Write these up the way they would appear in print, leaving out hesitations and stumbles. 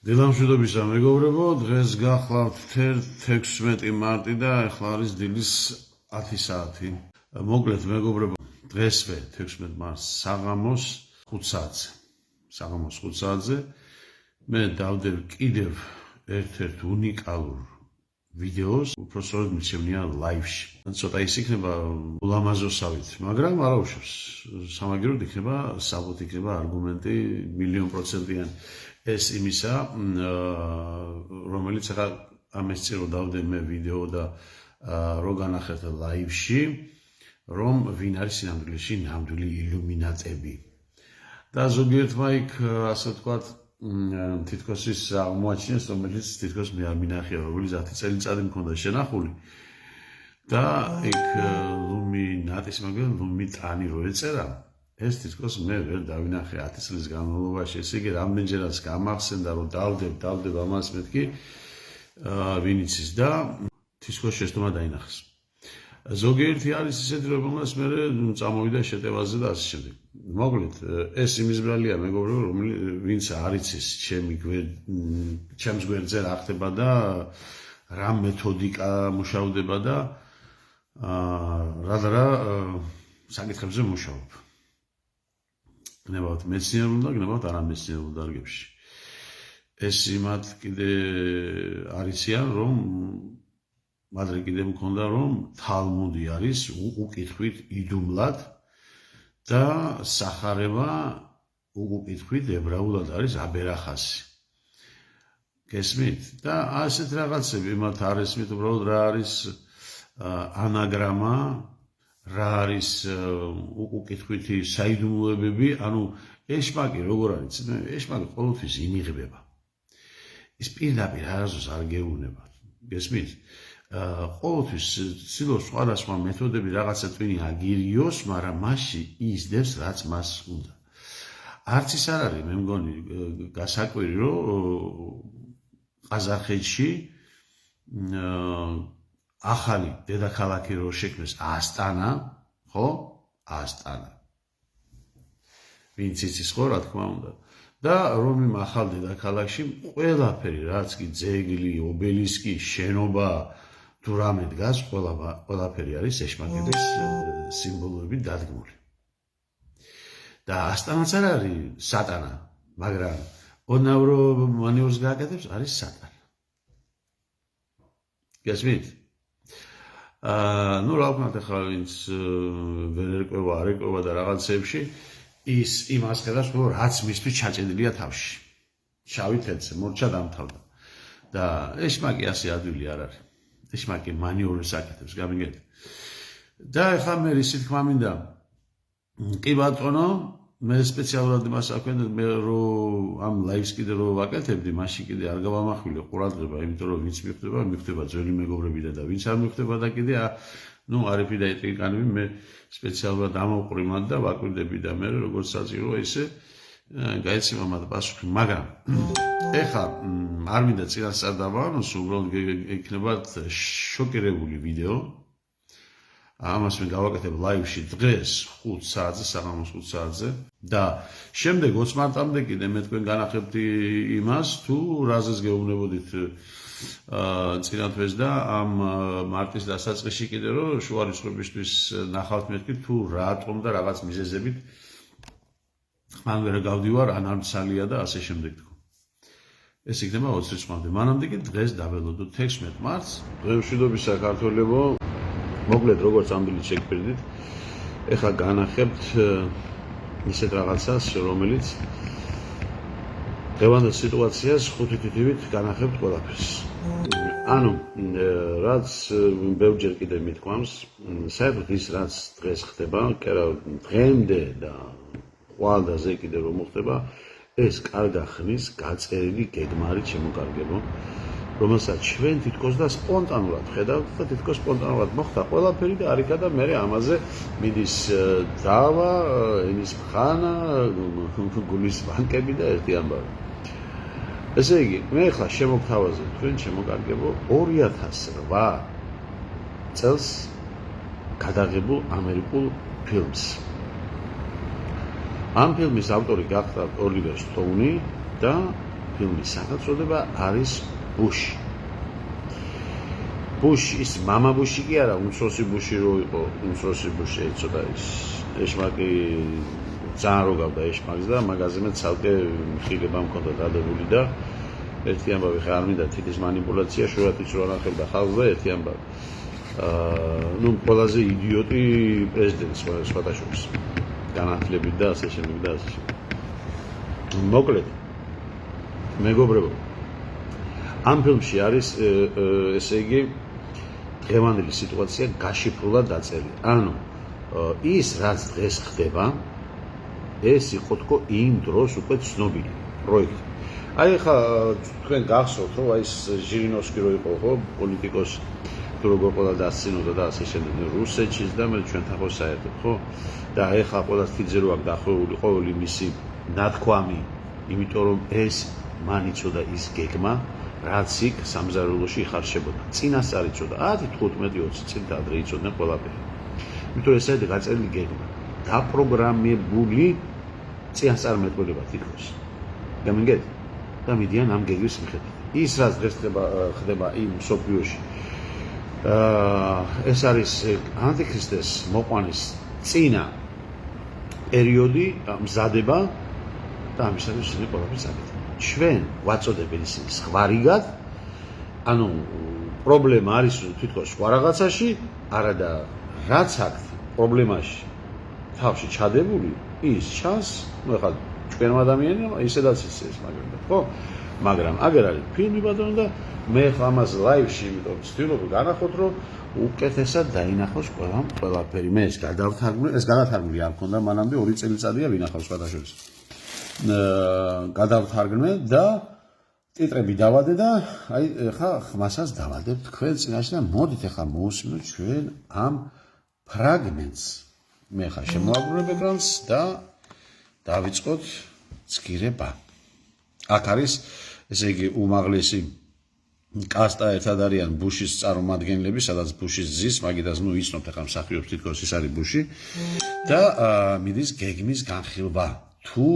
დილამშვიდობისა მეგობრებო, დღეს გახლავთ 16 მარტი და ახლა არის დილის 10 საათი. მოკლედ მეგობრებო, დღესვე 16 მარტს საღამოს 5 საათზე მე დავდებ კიდევ ერთ-ერთ უნიკალურ ვიდეოს, უпроსტოდ მიცემნია ლაივში. ცოტა ის იქნება ულამაზოსავით, მაგრამ არ აუშვებს. სამაგიეროდ იქნება, საბუთი იქნება არგუმენტი 1,000,000%-იანი. ეს იმისა, რომელიც ახლა ამის წინ რომ დავდებ მე ვიდეო და რო განახერხეთ ლაივში, რომ ვინ არის სინამდვილეში ნამდვილი ილუმინატები. და ზოგიერთმა იქ ასე ვთქვათ, თითქოს ის აღმოაჩინეს, რომელიც თითქოს მე არ მინახია, რომელიც 10 წელიწადი მქონდა შენახული. და იქ ლუმინატის მაგრამ ლუმიტანი რო ეწერა, ეს თითქოს მე ვერ დავინახე 10 წლის განმავლობაში. ესე იგი, რამდენჯერაც გამახსენდა, რომ დავდებ ამას მეთქი, ვინ იცის და თითქოს შეცდომა დაინახეს. ზოგიერთი არის ისეთი, რომელსაც მე წამოვიდა შეტევაზე და ასე შემდეგ. მოკლედ, ეს იმის ბრალია მეგობრებო, ვინც არ იცის ჩემს გვერდზე რა ხდება და რა მეთოდიკა მუშავდება და რა საკითხებზე მუშაობ. გნებავთ მეცნიერულ და გნებავთ არამეცნიერულ დარგებში. ეს იმათ კიდე არიციან, რომ მადრე კიდე მქონდა, რომ თალმუდი არის უკითხვით იდუმლად და სახარება უკითხვით ებრაულად არის აბერახასი. გესმით? და ასეთ რაღაცები იმათ არ ესმით უბრალოდ რა არის ანაგრამა, რა არის უკითხვითი საიდუმლოებები, ანუ ეშმაკი როგორ არის? ეშმაკი ყოველთვის იმიღბება. ის პირდაპირ არასდროს არ გეუბნება. გესმით? ყოველთვის ცდილობს სხვადასხვა მეთოდები რაღაცა twini აგირიოს, მაგრამ მასში ისდევს რაც მას უნდა. არც ის არ არის, მე მგონი გასაკვირი, რომ ყაზახეთში ახალი დედაქალაქი რო შექმნეს ასტანა, ხო? ასტანა. ვინც იცის ხო, რა თქმა უნდა. და რომ იმ ახალ დედაქალაქში ყველაფერი, რაც კი ძეგლი, ობელისკი, შენობა თუ რამე დგას, ყველაფერი არის ეშმაკების სიმბოლოებით დადგმული. და ასტანაც არ არის სატანა, მაგრამ ოდნავ რომ მანევრს გააკეთებს, არის სატანა. გესმით? რა ვქნათ ახლა ვინც ვერ ერკვევა, არ ერკვევა და რაღაცებში, ის იმას ხედავს, რომ რაც მისთვის ჩაჭედილია თავში. შავი თეთრზე მორჩა დამთავრდა. და ეშმაკი ასე ადვილი არ არის. ეშმაკი მანევრს აკეთებს, გამიგეთ. და ახლა მე ისე თქმა მინდა, კი ბატონო, მე სპეციალურად იმას აქვენდა, მე რომ ამ ლაივს კიდე რო ვაკეთებდი, მაშინ კიდე არ გავამახვილე ყურადღება, იმიტომ რომ ვინც მიხვდება ძველი მეგობრებიდან და ვინც არ მიხვდება და კიდე არიფი და ეტიკანები მე სპეციალურად ამოვყრიმად და ვაკვირდები და მე როგორც საჭიროა ისე გაეცემა მათ პასუხი, მაგრამ ეხლა არ მინდა წინასწარ დავაყენოს, უბრალოდ იქნებათ შოკირებული ვიდეო. ამას მე გავაკეთებ ლაივში დღეს 5 საათზე, საღამოს 5 საათზე და შემდეგ 20 მარტამდე კიდე მე თქვენ განახებთ იმას, თუ რაზეც გეუბნებოდით წინათვეს და ამ მარტის დასაწყისში კიდე რომ შუარიცხვებისთვის ნახავთ მეთქი, თუ რატომ და რაღაც მიზეზებით ხმან ვერ გავდივარ, ან არ მცალია და ასე შემდეგ თქო. ეს იქნება 20 რიცხვამდე. მანამდე კი დღეს დაველოდოთ 16 მარტს. დღემშვიდობისა საქართველებო. მოკლედ როგორც ამბილით შეგფრიდით, ეხლა განახებთ ისეთ რაღაცას, რომელიც დღევანდელ სიტუაციას ხუთი თითივით განახებთ ყველაფერს. ანუ რაც ბევრჯერ კიდე მithkwams, საერთოდ ის რაც დღეს ხდება, დღემდე და ყვალდაზე კიდე რომ მოხდება, ეს კარგა ხნის გაწერილი გეგმარით შემოკარგებო, რომელსაც ჩვენ თითქოს და სპონტანურად ხედავთ და თითქოს სპონტანურად მოხდა ყველაფერი და არიქა და მე ამაზე მიდის დავა, ენის მხანა, გულის ბანკები და ერთი ამბავი. ესე იგი, მე ახლა შემოგთავაზებ თქვენ შემოკარგებო 2008 წელს გადაღებულ ამერიკულ ფილმს. ამ ფილმის ავტორი გახდა ოლივერ სტოუნი და ფილმის სახელწოდება არის ბუში. ბუში ის მამა ბუში კი არა, უმცროსი ბუში რო იყო, უმცროსი ბუში ეცოდა ის ეშმაკი ძალიან რო გავდა ეშმაკს და მაგაზე მე ცალკე ხილება მქონდა დადებული და ერთი ამბავი ხა არ მინდა თითის მანიპულაცია შურათიც რო ანახებდა ხალხს და ერთი ამბავი ну ყველაზე იდიოტი პრეზიდენტი სხვადასხვა განათლებით და ასე შემდეგ და ასე შემდეგ. მოკლედ მეგობრებო ამ ფილმში არის ესე იგი დღევანდელი სიტუაცია გაშიფრულად დაწერილი. ანუ ის რაც დღეს ხდება ეს იყო თქო იმ დროს უკვე ცნობილი პროექტი. აი ხა თქვენ გახსოვთ რომ აი ეს ჟირინოვსკი რო იყო ხო პოლიტიკოსი თუ როგორ ყველა დასცინოდა და ასე შემდეგ რუსეთშიც და მე ჩვენთან ხო საერთოდ ხო და აი ხა ყველა თვითზე რო აქ დახვეული ყოველი მისი ნათქვამი იმიტომ რომ ეს მან იცოდა ის გეგმა რაც იქ სამზარეულოში იხარშებოდა. წინასწარ იცოდა 10-15-20 წელი ადრე იცოდნენ ყველაფერი. იმიტომ რომ ეს არის გაწერილი გეგმა დაპროგრამებული წინასწარმეტყველება თითქოს. გამიგეთ? და მიდიან ამ გეგმის მიხედვით. ის რაც დღეს ხდება იმ მსოფლიოში ეს არის ანტიქრისტეს მოყვანის წინა პერიოდი მზადება და ამის არის ისინი ყველაფერს აკეთებენ. ჩვენ ვაწოდებენ ისინი სხვარიგად, ანუ პრობლემა არის თითქოს სხვა რაღაცაში, არადა რაც აქ პრობლემაში თავში ჩადებული, ის ჩანს, ну ეხლა ჩვენ ადამიანებმა ისედაც ის მაგრამ ხო? მაგრამ აგერ არის ფილმი ბატონო და მე ხა ამას ლაივში იმიტომ ვცდილობ განახოთ რომ უკეთესად დაინახოს ყველაფერი. მე ეს გადავთარგმნე არ მქონდა მანამდე 2 წელიწადია ვინახავ სხვადასხვა. გადავთარგმნე და ტიტრები დავადე და აი ხა ხმასაც დავადებ თქვენ წინაშე და მოდით ახლა მოусმინოთ ჩვენ ამ ფრაგმენტს. მე ხა შემოაბრუნებ ეკრანს და დავიწყოთ ცგირება. აქ არის ესე იგი უმაღლესი კასტა ერთად არიან ბუშის წარმომადგენლები, სადაც ბუშის ძის, მაგიტას ნუ იცნობთ ახლა მსახიობს თითქოს ის არის ბუში და მიდის გეგმის განხილვა თუ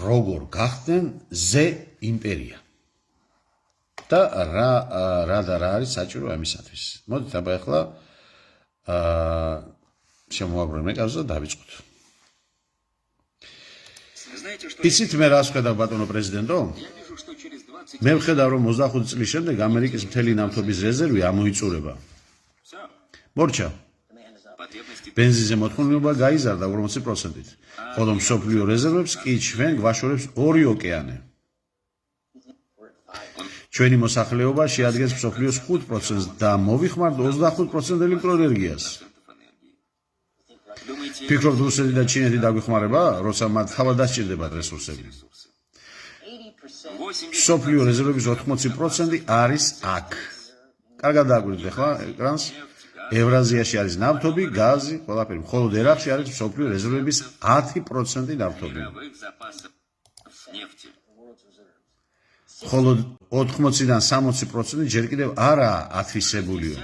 როგორ გახდნენ ზე იმპერია. და რა არის საჭირო ამისათვის. მოდით აბა ახლა შემოაბრუნებ ეკრანს და დავიწყოთ. იცით მე რას ხედავ ბატონო პრეზიდენტო? მე ვხედავ რომ 25 წლის შემდეგ ამერიკის მთელი ნავთობის რეზერვი ამოიწურება. მორჩა. ბენზინზე მოთხოვნილება გაიზარდა 40%-ით. ხოლო მსოფლიო რეზერვებს კი ჩვენ გვაშორებს 2 ოკეანე. ჩვენი მოსახლეობა შეადგენს მსოფლიოს 5%-ს და მოვიხმართ 25% ელექტროენერგიას. ფიქრობთ რუსეთი და ჩინეთი დაგვიხმარება, როცა მათ თავად დასჭირდებათ რესურსები. მსოფლიო რეზერვების 80% არის აქ. კარგად დააგვირდით ახლა ეკრანს. ევრაზიაში არის ნავთობი, გაზი, ყველაფერი. მხოლოდ ერაყში არის მსოფლიო რეზერვების 10% ნავთობი. ხოლო 80-დან 60% ჯერ კიდევ არაა ათვისებულიო.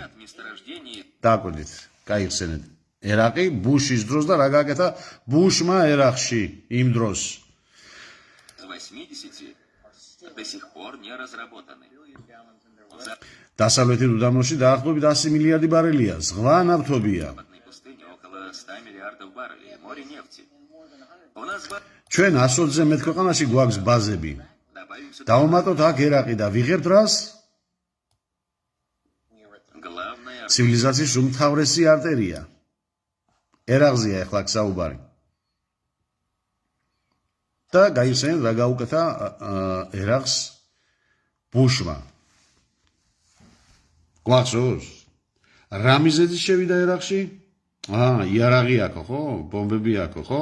დააკვირდით, გაიხსენეთ. ერაყი ბუშის დროს და რა გააკეთა ბუშმა ერაყში იმ დროს. დასავლეთის უდაბნოში დაახლოებით 100 მილიარდი ბარელია ზღვა ნავთობია. ჩვენ 120-ზე მეტ ქვეყანაში გვაქვს ბაზები. დავუმატოთ აქ ერაყი და ვიღებთ რას? ცივილიზაციის უმთავრესი არტერია. ერაყზეა ახლა საუბარი. და გაიხსენეთ რა გაუკეთა ერაყს ბუშმა. გვახსოვს? რა მიზეზით შევიდა ერაყში? იარაღი აქვს ხო? ბომბები აქვს ხო?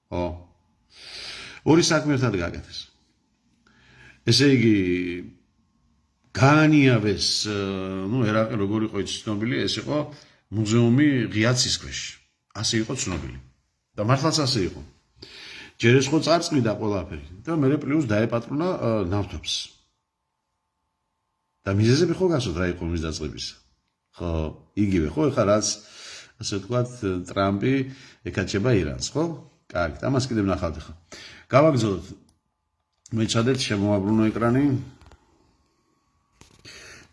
ხო. ორი საქმე ერთად გააკეთეს. ესე იგი გაანიავეს, ну ერაყი როგორ იყო ცნობილი, ეს იყო მუზეუმი ღია ცისქვეშ. ასე იყო ცნობილი. და მართლაც ასე იყო. ჯერ ეს ხო წარწყლიდა ყველაფერი და მე პლუს დაეპატრონა ნავთობს. და მიზეზები ხო გასვათ რა იყო მის დაწყებისა. ხო, იგივე ხო, ეხლა რაც ასე ვთქვათ ტრამპი ეკაჩება ირანს, ხო? კარგი, ამას კიდევ ნახავთ ახლა. გავაგზავნოთ მეცადეთ შემოაბრუნო ეკრანი.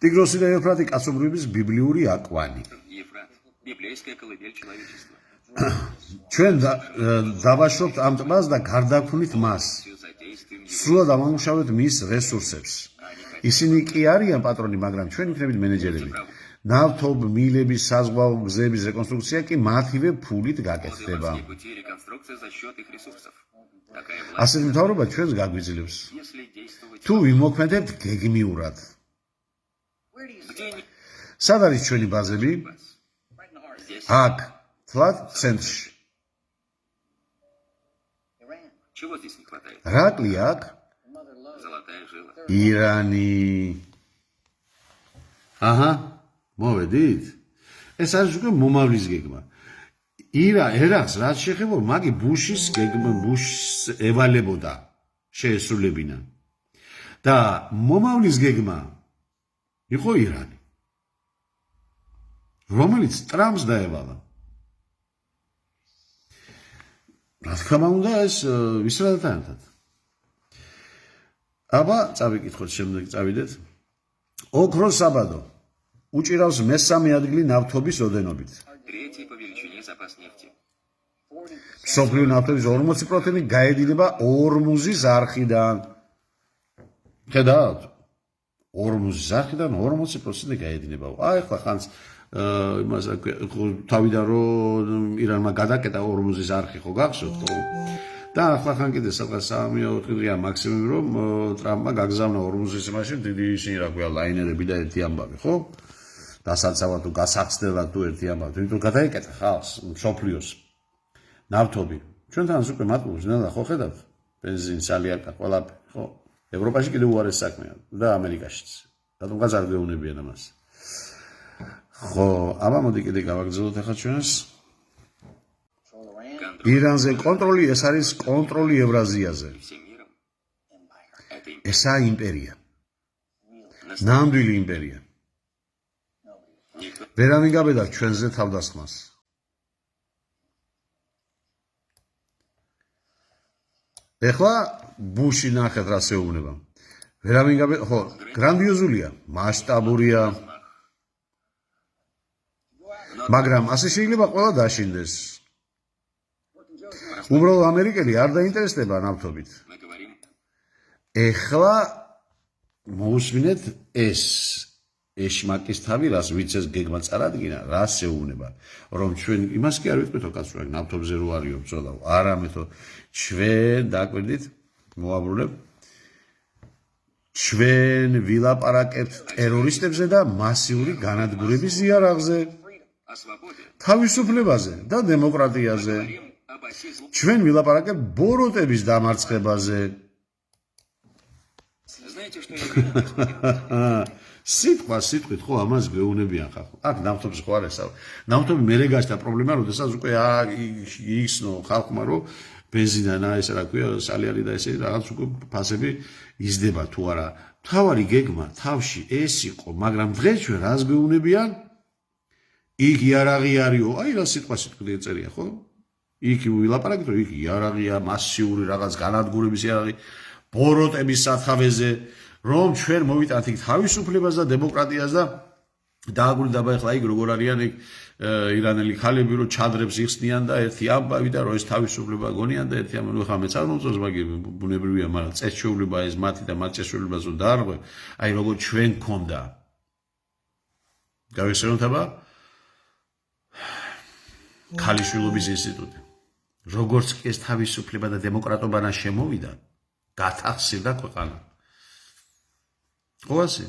ტიგროსი და ევფრატი კაცობრიობის ბიბლიური აკვანი. ჩვენ დავაშრობთ ამ ტბას და გარდაქმნით მას. სრულად ამამუშავებთ მის რესურსებს. ისინი კი არიან პატრონი, მაგრამ ჩვენ იქნებით მენეჯერები. ნავთობ, მილების, საზღვაო გზების რეკონსტრუქცია კი მათივე ფულით გაკეთდება. ასეთ მთავრობა ჩვენს გაგვიძლევს. თუ ვიმოქმედებთ გეგმიურად. სად არის ჩვენი ბაზები? აქ, თლად ცენტრში. რა ყლია აქ? ირანი. აჰა, მოვედით? ეს არის უკვე მომავლის გეგმა. ერას რაც შეხება, მაგი ბუშის გეგმა, ბუშს ევალებოდა შეესრულებინა. და მომავლის გეგმა იყო ირანი, რომელიც ტრამპს დაევალა. რა თქმა უნდა, ეს ისრაელთან ერთად. აბა, წავიკითხოთ შემდეგ, წავიდეთ. ოქროს საბადო უჭირავს მესამე ადგილი ნავთობის ოდენობით. მსოფლიო ნავთობის 40% გაედინება ორმუზის არხიდან. ხედავთ? ორმუზის არხიდან 40% გაედინება. აი ახლა ხანს იმას თავიდან რომ ირანმა გადაკეტა ორმუზის არხი ხო გახსოვთ ხო? და ახლა ხან კიდე სადღაც 3-4 დღეა მაქსიმუმ რომ ტრამპმა გაგზავნა ორმუზის მაშინ დიდი ისინი რა ქვია ლაინერები და ერთი ამბავი ხო? დასაცავად თუ გასახსნელად თუ ერთი ამბავი. თვითონ გადაიკეტა ხალხს მსოფლიოს ნავთობი. ჩვენთანაც უკვე მატულობს ნელა ხო ხედავთ? ბენზინი, სალიაკა, ყველაფერი ხო? ევროპაში კიდევ უარეს საქმეა და ამერიკაშიც. რატომღაც არ გეუნებიან ამას. ხო, აბა მოდი კიდე გავაგრძელოთ ახლა ჩვენს. ირანზე კონტროლი, ეს არის კონტროლი ევრაზიაზე. ესაა იმპერია. ნამდვილი იმპერია. ვერავინ გაბედავს ჩვენზე თავდასხმას. ეხლა ბუში ნახეთ რა შეუნება. ვერავინ გაბედავს, ხო, გრანდიოზულია, მასშტაბურია. მაგრამ ასე შეიძლება ყველა დაშინდეს. უბრალოდ ამერიკელი არ დაინტერესდება ნავთობით. ეხლა მოусმინეთ ეს ეშმაკის თავი, რას ვიცეს გეგმა წარადგინა, რა შეუნება, რომ ჩვენ იმას კი არ ვიტყვით, კაცო, ნავთობზე რო არისო ბრძოლა, არამედ ჩვენ დაკვირდით, მოაბრუნებ, ჩვენ ვილაპარაკებთ ტერორისტებზე და მასიური განადგურების იარაღზე, თავისუფლებაზე და დემოკრატიაზე. ჩვენ ვილაპარაკებთ ბოროტების დამარცხებაზე. სიტყვით ხო ამას გეუნებიან ხალხო. აქ ნავთობის ხო არ ესავა. ნავთობი მერე გაჩნდა პრობლემა, როდესაც უკვე იხსნო ხალხმა, რომ ბენზინა ესე რა ქვია, სალიანი და ესე რაღაც უკვე ფასები იზრდება თუ არა. თავარი გეგმა თავში ეს იყო, მაგრამ დღეს ჩვენ რას გეუნებიან? იქ იარაღი არისო, აი რა სიტყვით ეწერია ხო? იქ ვილაპარაკეთ, რომ იქ იარაღია, მასიური რაღაც განადგურების იარაღი, ბოროტების სათავეზე, რომ ჩვენ მოვიტანთ იქ თავისუფლებას და დემოკრატიას და დააგვირდება ახლა იქ როგორ არიან იქ ირანელი ხალები რომ ჩადრებს იხსნიან და ერთი ამბავი და რომ ეს თავისუფლება გონიან და ერთი ამბავი ხა მეც არ მომწონს მაგრამ ბუნებრივია, მაგრამ წესჩვეულება ეს მათი და მათ წესჩვეულებას რომ დაარღვევ, აი როგორ ჩვენ გქონდა. გავიხსენოთ აბა ქალიშვილობის ინსტიტუტი. როგორც კი ეს თავისუფლება და დემოკრატობანა შემოვიდა, გათახსირდა ქვეყანა. ყოასი.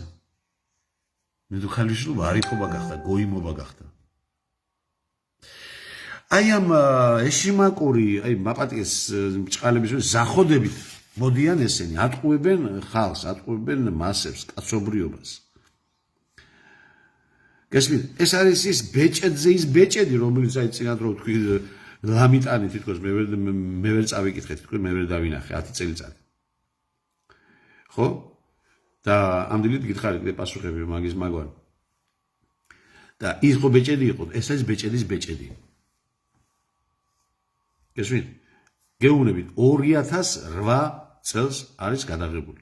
მე თუ ქალიშვილობა არიფობა გახდა, გოიმობა გახდა. აი ამ ეშიმაკური, აი მაპატიეს ბჭყალების ზახოდებით მოდიან ესენი, ატყუებენ ხალხს, ატყუებენ მასებს, კაცობრიობას. გესმით, ეს არის ის ბეჭედზე ის ბეჭედი, რომელიც აი წინათ რო თქვი ლამიტანი თითქოს მე ვერ წავიკითხე, თითქოს მე ვერ დავინახე 10 წელიწადი. ხო? და ამდენად გითხარი კიდე პასუხები რომ მაგის მაგვარი. და ის ხო ბეჭედი იყო, ეს არის ბეჭედის ბეჭედი. გესმით? გეუბნებით 2008 წელს არის გადაღებული.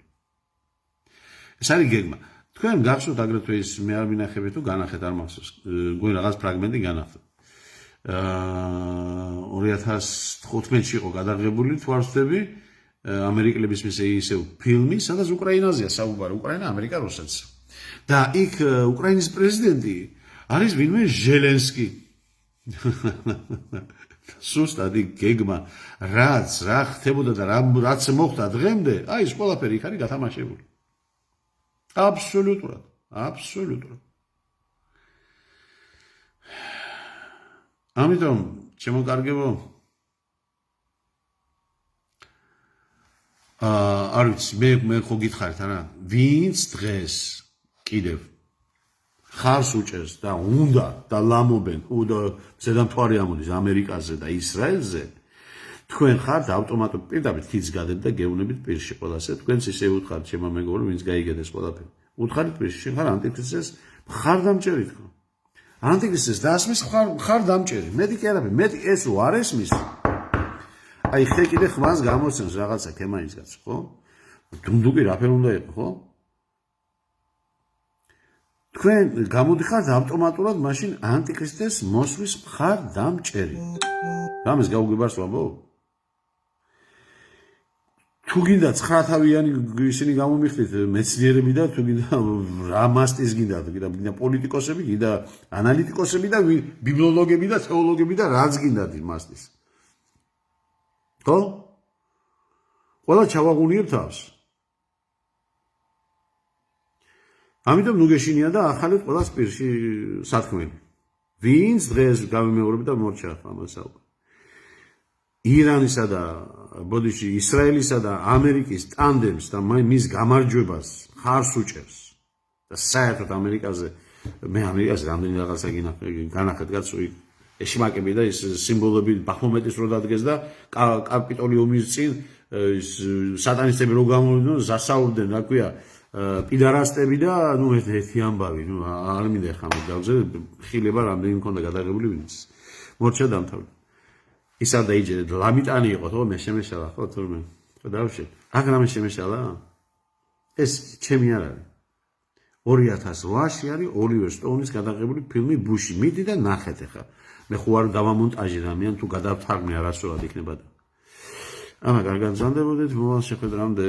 ეს არის გეგმა. თქვენ გახსოვთ აგრეთვე ის მე არ მინახები თუ განახეთ არ მახსოვს. გვი რაღაც ფრაგმენტი განახეთ. 2015-ში იყო გადაღებული თუ არ ვცდები ამერიკელების ისევ ფილმი, სადაც უკრაინაზეა საუბარი, უკრაინა, ამერიკა, რუსეთს. და იქ უკრაინის პრეზიდენტი არის ვინმე ჟელენსკი. სუსტად იქ გეგმა, რა ხდებოდა და რაც მოხდა დღემდე, აი ეს ყველაფერი იქ არის გათამაშებული. აბსოლუტურად. ამიტომ, ჩემო კარგებო, არ ვიცი, მე ხო გითხარით არა, ვინც დღეს კიდევ ხარს უჭერს და უნდა და ლამობენ ზედამთვარი ამოდის ამერიკაზე და ისრაელზე, თქვენ ხართ ავტომატურად პირდაპირ თითს გადეთ და გეუნებით პირში ყველასე. თქვენც ისე უთხართ ჩემო მეგობრო, ვინც გაიგეთ ეს ყველაფერი. უთხარით პირში, შენ ხარ ანტიქრისტეს მხარდამჭერი თქო. ანტიქრისტეს დასმის მხარდამჭერი. მეტი კი არაფერი, მეტი ეს არ ესმის. აი ხე კიდე ხმას გამოსცემს რაღაცა ქემაის კაც, ხო? დუნდუკი რაფერ უნდა იყო, ხო? თქვენ გამოდიხართ ავტომატურად მაშინ ანტიქრისტეს მოსვლის მხარდამჭერი. რამეს გაუგებარს ვამბო? თუ გინდა 9 თავიანი ისინი გამომიხდით მეცნიერები და თუ გინდა რა მასტის გინდა პოლიტიკოსები, გინდა ანალიტიკოსები და ბიბლიოლოგები და თეოლოგები და რაც გინდათ მასტის. ხო? ყველა ჩავაღუნიებ თავს. ამიტომ ნუ გეშინია და ახალეთ ყველას პირში სათქმელი. ვინც დღეს გამიმეორებ და მორჩა ამასაუბრ. ირანისა და ბოდიში ისრაელისა და ამერიკის ტანდემს და მის გამარჯვებას ხარს უჭერს. და საერთოდ ამერიკაზე მე ამერიკაზე რამდენი რაღაცა განახეთ კაცო ეშმაკები და ის სიმბოლოები ბახმომეტის რო დადგეს და კაპიტოლიუმის წინ სატანისტები რო გამოვიდნენ ზასაურდნენ რა ქვია პიდარასტები და ნუ ერთი ამბავი ნუ არ მინდა ხა მე დავზე ხილება რამდენი მქონდა გადაღებული ვინც მორჩა დამთავრდა ის არ დაიჯერეთ ლამიტანი იყო თო მე შემეშალა ხო თურმე ხო დავშე აგრამე შემეშალა ეს ჩემი არ არის 2008-ში არის ოლივერ სტოუნის გადაღებული ფილმი ბუში მიდი და ნახეთ ახლა მე ხო არ დავამონტაჟირამიან თუ გადავთარგმნე არასწორად იქნება და ამა კარგად ზანდებოდეთ მოვალ შეხვედრამდე